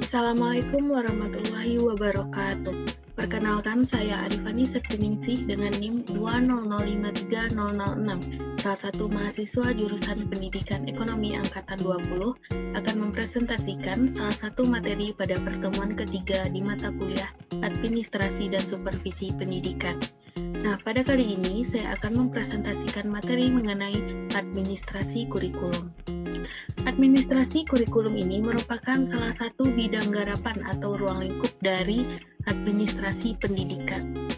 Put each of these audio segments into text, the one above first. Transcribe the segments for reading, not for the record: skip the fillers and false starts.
Assalamualaikum warahmatullahi wabarakatuh. Perkenalkan, saya Arifani Septiningsih dengan NIM 200530006, salah satu mahasiswa jurusan Pendidikan Ekonomi Angkatan 20, akan mempresentasikan salah satu materi pada pertemuan ketiga di mata kuliah Administrasi dan Supervisi Pendidikan. Nah, pada kali ini saya akan mempresentasikan materi mengenai administrasi kurikulum. Administrasi kurikulum ini merupakan salah satu bidang garapan atau ruang lingkup dari administrasi pendidikan.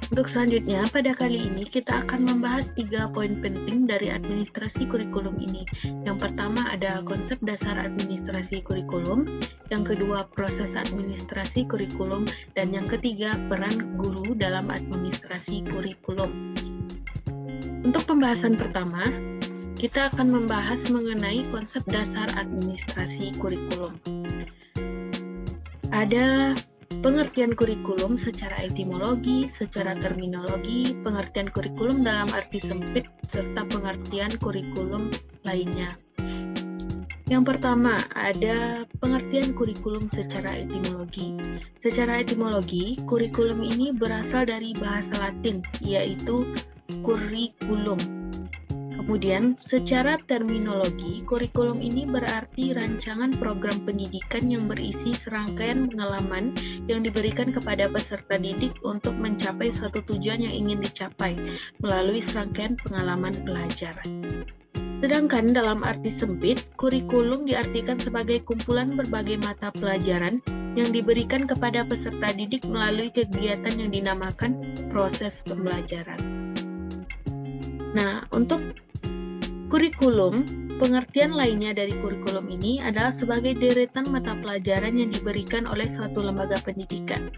Untuk selanjutnya, pada kali ini kita akan membahas 3 poin penting dari administrasi kurikulum ini. Yang pertama ada konsep dasar administrasi kurikulum, yang kedua proses administrasi kurikulum, dan yang ketiga peran guru dalam administrasi kurikulum. Untuk pembahasan pertama, kita akan membahas mengenai konsep dasar administrasi kurikulum. Ada pengertian kurikulum secara etimologi, secara terminologi, pengertian kurikulum dalam arti sempit, serta pengertian kurikulum lainnya. Yang pertama, ada pengertian kurikulum secara etimologi. Secara etimologi, kurikulum ini berasal dari bahasa Latin, yaitu kurikulum. Kemudian, secara terminologi, kurikulum ini berarti rancangan program pendidikan yang berisi serangkaian pengalaman yang diberikan kepada peserta didik untuk mencapai suatu tujuan yang ingin dicapai melalui serangkaian pengalaman belajar. Sedangkan dalam arti sempit, kurikulum diartikan sebagai kumpulan berbagai mata pelajaran yang diberikan kepada peserta didik melalui kegiatan yang dinamakan proses pembelajaran. Nah, untuk kurikulum, pengertian lainnya dari kurikulum ini adalah sebagai deretan mata pelajaran yang diberikan oleh suatu lembaga pendidikan.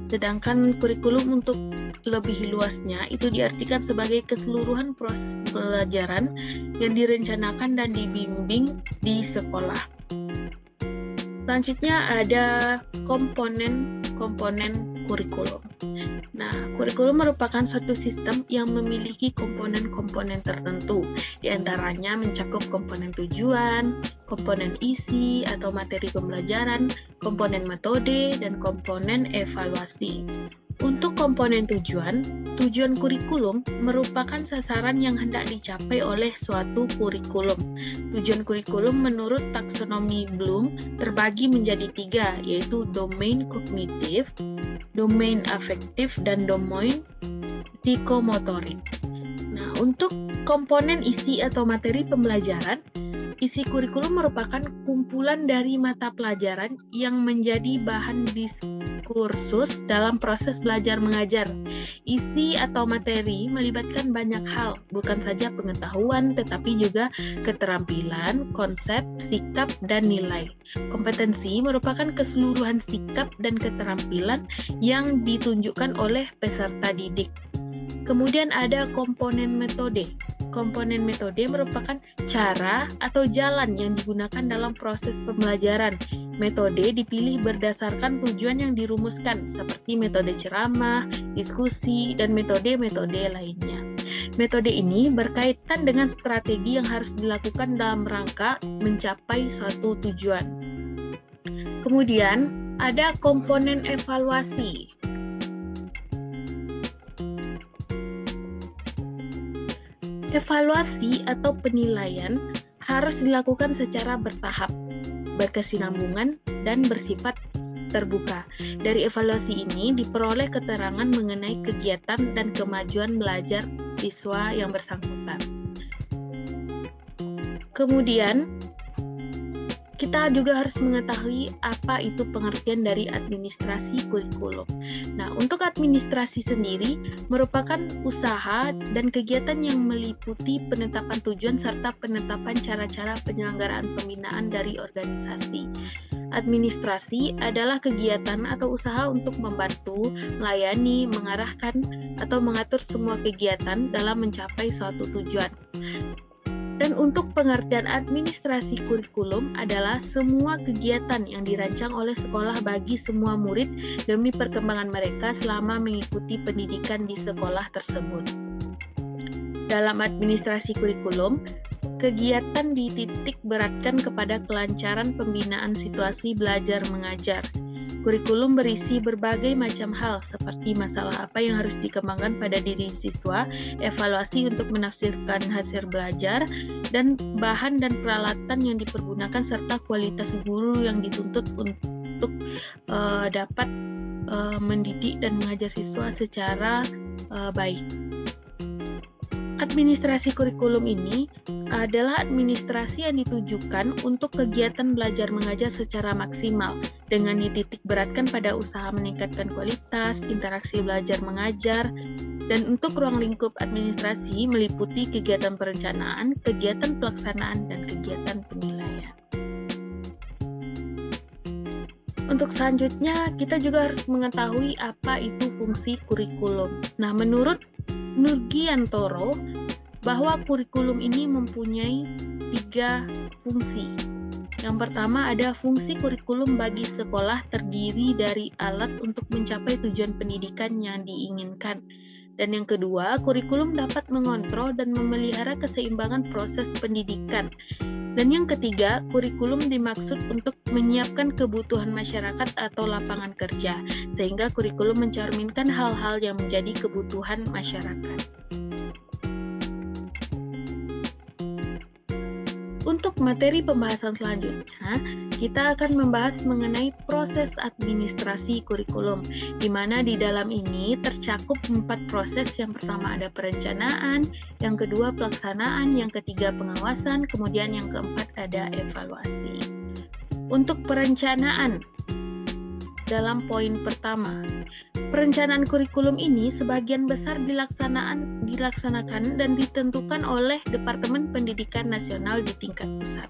Sedangkan kurikulum untuk lebih luasnya itu diartikan sebagai keseluruhan proses pelajaran yang direncanakan dan dibimbing di sekolah. Selanjutnya ada komponen kurikulum. Nah, kurikulum merupakan suatu sistem yang memiliki komponen-komponen tertentu, di antaranya mencakup komponen tujuan, komponen isi atau materi pembelajaran, komponen metode, dan komponen evaluasi. Untuk komponen tujuan kurikulum merupakan sasaran yang hendak dicapai oleh suatu kurikulum. Tujuan kurikulum menurut taksonomi Bloom terbagi menjadi 3, yaitu domain kognitif, domain afektif, dan domain psikomotorik. Nah, untuk komponen isi atau materi pembelajaran, isi kurikulum merupakan kumpulan dari mata pelajaran yang menjadi bahan diskursus dalam proses belajar mengajar. Isi atau materi melibatkan banyak hal, bukan saja pengetahuan, tetapi juga keterampilan, konsep, sikap, dan nilai. Kompetensi merupakan keseluruhan sikap dan keterampilan yang ditunjukkan oleh peserta didik. Kemudian ada komponen metode. Komponen metode merupakan cara atau jalan yang digunakan dalam proses pembelajaran. Metode dipilih berdasarkan tujuan yang dirumuskan, seperti metode ceramah, diskusi, dan metode-metode lainnya. Metode ini berkaitan dengan strategi yang harus dilakukan dalam rangka mencapai suatu tujuan. Kemudian, ada komponen evaluasi. Evaluasi atau penilaian harus dilakukan secara bertahap, berkesinambungan, dan bersifat terbuka. Dari evaluasi ini diperoleh keterangan mengenai kegiatan dan kemajuan belajar siswa yang bersangkutan. Kemudian, kita juga harus mengetahui apa itu pengertian dari administrasi kurikulum. Nah, untuk administrasi sendiri merupakan usaha dan kegiatan yang meliputi penetapan tujuan serta penetapan cara-cara penyelenggaraan pembinaan dari organisasi. Administrasi adalah kegiatan atau usaha untuk membantu, melayani, mengarahkan, atau mengatur semua kegiatan dalam mencapai suatu tujuan. Dan untuk pengertian administrasi kurikulum adalah semua kegiatan yang dirancang oleh sekolah bagi semua murid demi perkembangan mereka selama mengikuti pendidikan di sekolah tersebut. Dalam administrasi kurikulum, Kegiatan dititik beratkan kepada kelancaran pembinaan situasi belajar mengajar. Kurikulum berisi berbagai macam hal seperti masalah apa yang harus dikembangkan pada diri siswa, evaluasi untuk menafsirkan hasil belajar, dan bahan dan peralatan yang dipergunakan serta kualitas guru yang dituntut untuk dapat mendidik dan mengajar siswa secara baik. Administrasi kurikulum ini adalah administrasi yang ditujukan untuk kegiatan belajar mengajar secara maksimal dengan dititik beratkan pada usaha meningkatkan kualitas, interaksi belajar mengajar, dan untuk ruang lingkup administrasi meliputi kegiatan perencanaan, kegiatan pelaksanaan, dan kegiatan penilaian. Untuk selanjutnya, kita juga harus mengetahui apa itu fungsi kurikulum. Nah, menurut Nurgiantoro, bahwa kurikulum ini mempunyai 3 fungsi. Yang pertama ada fungsi kurikulum bagi sekolah terdiri dari alat untuk mencapai tujuan pendidikan yang diinginkan. Dan yang kedua, kurikulum dapat mengontrol dan memelihara keseimbangan proses pendidikan. Dan yang ketiga, kurikulum dimaksud untuk menyiapkan kebutuhan masyarakat atau lapangan kerja, sehingga kurikulum mencerminkan hal-hal yang menjadi kebutuhan masyarakat. Untuk materi pembahasan selanjutnya, kita akan membahas mengenai proses administrasi kurikulum, di mana di dalam ini tercakup 4 proses. Yang pertama ada perencanaan, yang kedua pelaksanaan, yang ketiga pengawasan, kemudian yang keempat ada evaluasi. Untuk perencanaan, dalam poin pertama, perencanaan kurikulum ini sebagian besar dilaksanakan dan ditentukan oleh Departemen Pendidikan Nasional di tingkat pusat.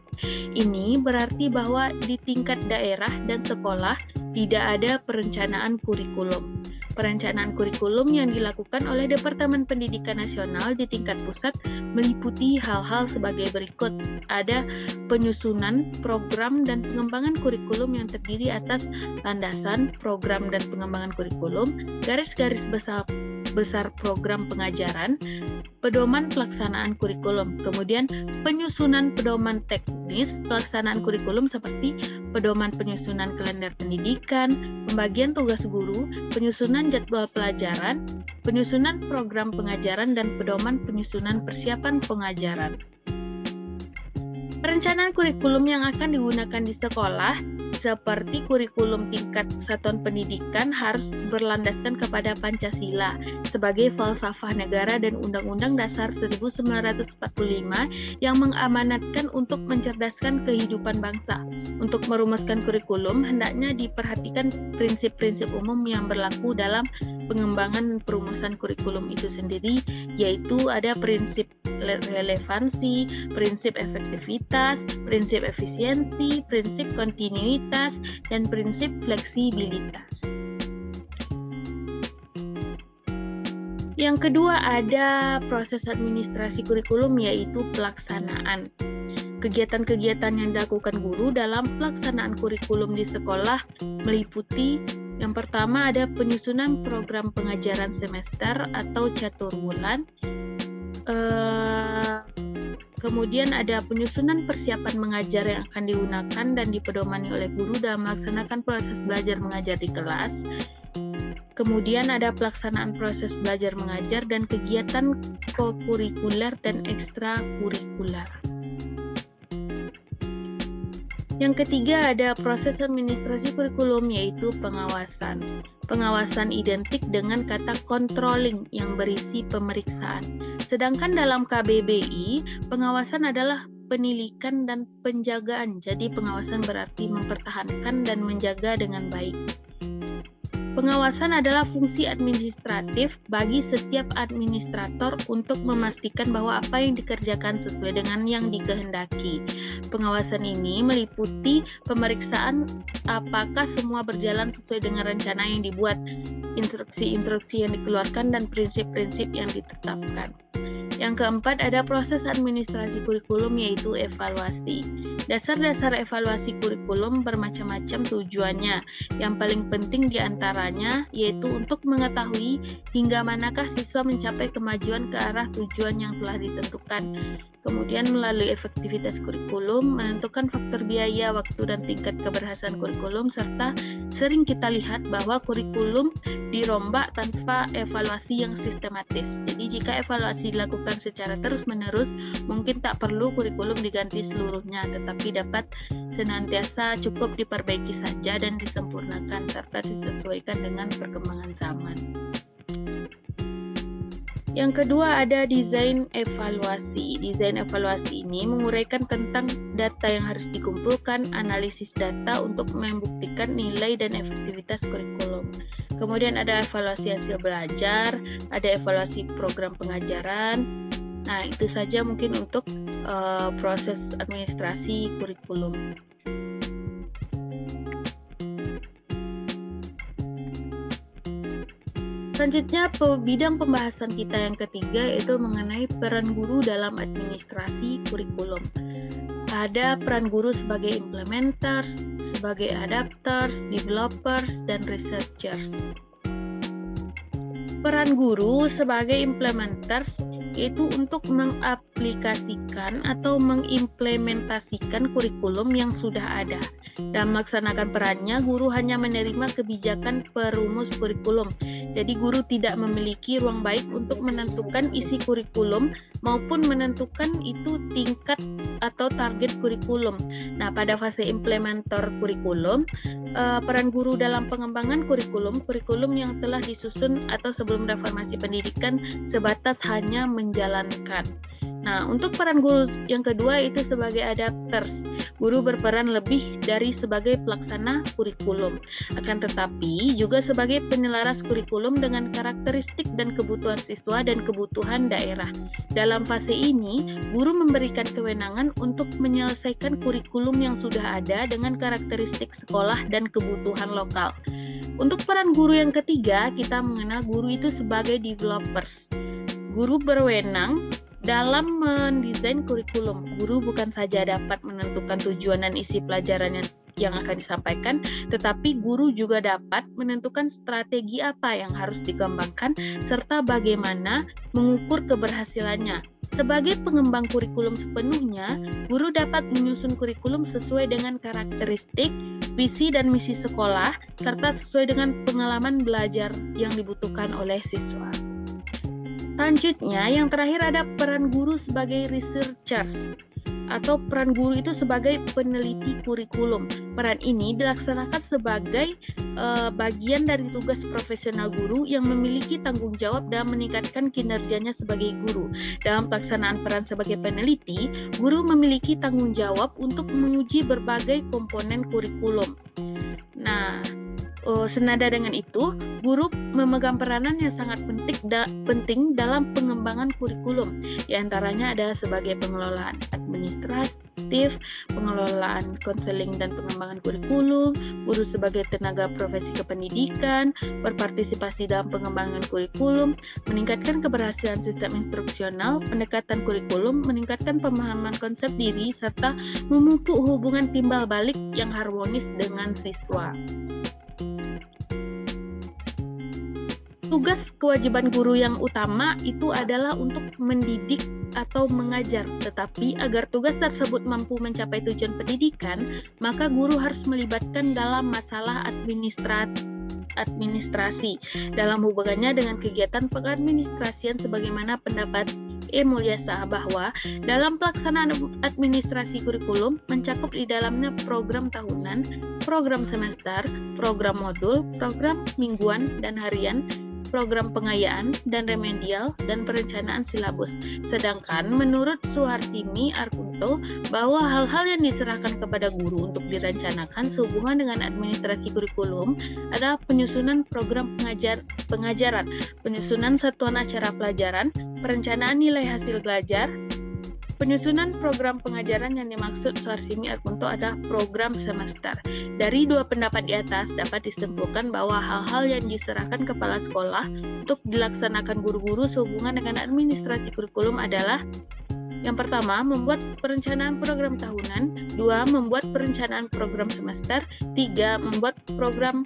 Ini berarti bahwa di tingkat daerah dan sekolah tidak ada perencanaan kurikulum. Perencanaan kurikulum yang dilakukan oleh Departemen Pendidikan Nasional di tingkat pusat meliputi hal-hal sebagai berikut. Ada penyusunan program dan pengembangan kurikulum yang terdiri atas landasan, program dan pengembangan kurikulum, garis-garis besar program pengajaran, pedoman pelaksanaan kurikulum, kemudian penyusunan pedoman teknis pelaksanaan kurikulum seperti pedoman penyusunan kalender pendidikan, pembagian tugas guru, penyusunan jadwal pelajaran, penyusunan program pengajaran, dan pedoman penyusunan persiapan pengajaran. Perencanaan kurikulum yang akan digunakan di sekolah seperti kurikulum tingkat satuan pendidikan harus berlandaskan kepada Pancasila sebagai falsafah negara dan Undang-Undang Dasar 1945 yang mengamanatkan untuk mencerdaskan kehidupan bangsa. Untuk merumuskan kurikulum, hendaknya diperhatikan prinsip-prinsip umum yang berlaku dalam pengembangan perumusan kurikulum itu sendiri, yaitu ada prinsip relevansi, prinsip efektivitas, prinsip efisiensi, prinsip kontinuitas, dan prinsip fleksibilitas. Yang kedua ada proses administrasi kurikulum, yaitu pelaksanaan. Kegiatan-kegiatan yang dilakukan guru dalam pelaksanaan kurikulum di sekolah meliputi yang pertama ada penyusunan program pengajaran semester atau catur bulan. Kemudian ada penyusunan persiapan mengajar yang akan digunakan dan dipedomani oleh guru dalam melaksanakan proses belajar mengajar di kelas. Kemudian ada pelaksanaan proses belajar mengajar dan kegiatan kokurikuler dan ekstrakurikuler. Yang ketiga ada proses administrasi kurikulum, yaitu pengawasan. Pengawasan identik dengan kata controlling yang berisi pemeriksaan. Sedangkan dalam KBBI, pengawasan adalah penilikan dan penjagaan. Jadi pengawasan berarti mempertahankan dan menjaga dengan baik. Pengawasan adalah fungsi administratif bagi setiap administrator untuk memastikan bahwa apa yang dikerjakan sesuai dengan yang dikehendaki. Pengawasan ini meliputi pemeriksaan apakah semua berjalan sesuai dengan rencana yang dibuat, instruksi-instruksi yang dikeluarkan, dan prinsip-prinsip yang ditetapkan. Yang keempat ada proses administrasi kurikulum, yaitu evaluasi. Dasar-dasar evaluasi kurikulum bermacam-macam tujuannya. Yang paling penting diantaranya yaitu untuk mengetahui hingga manakah siswa mencapai kemajuan ke arah tujuan yang telah ditentukan. Kemudian melalui efektivitas kurikulum, menentukan faktor biaya, waktu, dan tingkat keberhasilan kurikulum, serta sering kita lihat bahwa kurikulum dirombak tanpa evaluasi yang sistematis. Jadi jika evaluasi dilakukan secara terus-menerus, mungkin tak perlu kurikulum diganti seluruhnya, tetapi dapat senantiasa cukup diperbaiki saja dan disempurnakan, serta disesuaikan dengan perkembangan zaman. Yang kedua ada desain evaluasi. Desain evaluasi ini menguraikan tentang data yang harus dikumpulkan, analisis data untuk membuktikan nilai dan efektivitas kurikulum. Kemudian ada evaluasi hasil belajar, ada evaluasi program pengajaran. Nah, itu saja mungkin untuk proses administrasi kurikulum. Selanjutnya, bidang pembahasan kita yang ketiga yaitu mengenai peran guru dalam administrasi kurikulum. Ada peran guru sebagai implementers, sebagai adapters, developers, dan researchers. Peran guru sebagai implementers yaitu untuk mengaplikasikan atau mengimplementasikan kurikulum yang sudah ada. Dalam melaksanakan perannya, guru hanya menerima kebijakan perumus kurikulum. Jadi guru tidak memiliki ruang baik untuk menentukan isi kurikulum maupun menentukan itu tingkat atau target kurikulum. Nah, pada fase implementer kurikulum, peran guru dalam pengembangan kurikulum yang telah disusun atau sebelum reformasi pendidikan sebatas hanya menjalankan. Nah, untuk peran guru yang kedua itu sebagai adapters. Guru berperan lebih dari sebagai pelaksana kurikulum, akan tetapi juga sebagai penyelaras kurikulum dengan karakteristik dan kebutuhan siswa dan kebutuhan daerah. Dalam fase ini, guru memberikan kewenangan untuk menyelesaikan kurikulum yang sudah ada dengan karakteristik sekolah dan kebutuhan lokal. Untuk peran guru yang ketiga, kita mengenal guru itu sebagai developers. Guru berwenang dalam mendesain kurikulum. Guru bukan saja dapat menentukan tujuan dan isi pelajaran yang akan disampaikan, tetapi guru juga dapat menentukan strategi apa yang harus dikembangkan serta bagaimana mengukur keberhasilannya. Sebagai pengembang kurikulum sepenuhnya, guru dapat menyusun kurikulum sesuai dengan karakteristik, visi dan misi sekolah, serta sesuai dengan pengalaman belajar yang dibutuhkan oleh siswa. Selanjutnya, yang terakhir ada peran guru sebagai researchers atau peran guru itu sebagai peneliti kurikulum. Peran ini dilaksanakan sebagai bagian dari tugas profesional guru yang memiliki tanggung jawab dalam meningkatkan kinerjanya sebagai guru. Dalam pelaksanaan peran sebagai peneliti, guru memiliki tanggung jawab untuk menguji berbagai komponen kurikulum. Nah, senada dengan itu, guru memegang peranan yang sangat penting dalam pengembangan kurikulum. Di antaranya ada sebagai pengelolaan administratif, pengelolaan konseling dan pengembangan kurikulum, guru sebagai tenaga profesi kependidikan, berpartisipasi dalam pengembangan kurikulum, meningkatkan keberhasilan sistem instruksional, pendekatan kurikulum, meningkatkan pemahaman konsep diri, serta memupuk hubungan timbal balik yang harmonis dengan siswa. Tugas kewajiban guru yang utama itu adalah untuk mendidik atau mengajar, tetapi agar tugas tersebut mampu mencapai tujuan pendidikan, maka guru harus melibatkan dalam masalah administrasi dalam hubungannya dengan kegiatan pengadministrasian sebagaimana pendapat E. Mulyasa bahwa dalam pelaksanaan administrasi kurikulum mencakup di dalamnya program tahunan, program semester, program modul, program mingguan dan harian, program pengayaan dan remedial, dan perencanaan silabus. Sedangkan menurut Suharsini Arkunto bahwa hal-hal yang diserahkan kepada guru untuk direncanakan sehubungan dengan administrasi kurikulum adalah penyusunan program pengajaran, penyusunan satuan acara pelajaran, perencanaan nilai hasil belajar. Penyusunan program pengajaran yang dimaksud Suharsini Arkunto adalah program semester. Dari dua pendapat di atas dapat disimpulkan bahwa hal-hal yang diserahkan kepala sekolah untuk dilaksanakan guru-guru sehubungan dengan administrasi kurikulum adalah: yang pertama, membuat perencanaan program tahunan, 2. Membuat perencanaan program semester, 3. Membuat program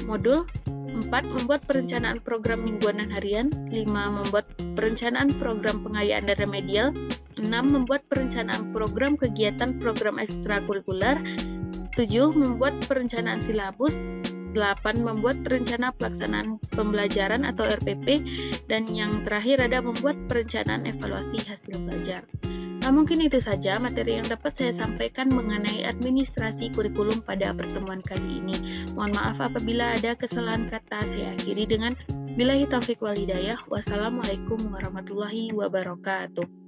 modul, 4. Membuat perencanaan program mingguan dan harian. 5. Membuat perencanaan program pengayaan dan remedial. 6. Membuat perencanaan program kegiatan program ekstrakurikuler. 7. Membuat perencanaan silabus. 8. Membuat rencana pelaksanaan pembelajaran atau RPP. Dan yang terakhir ada membuat perencanaan evaluasi hasil belajar. Nah, mungkin itu saja materi yang dapat saya sampaikan mengenai administrasi kurikulum pada pertemuan kali ini. Mohon maaf apabila ada kesalahan kata. Saya akhiri dengan billahi taufiq wal hidayah. Wassalamualaikum warahmatullahi wabarakatuh.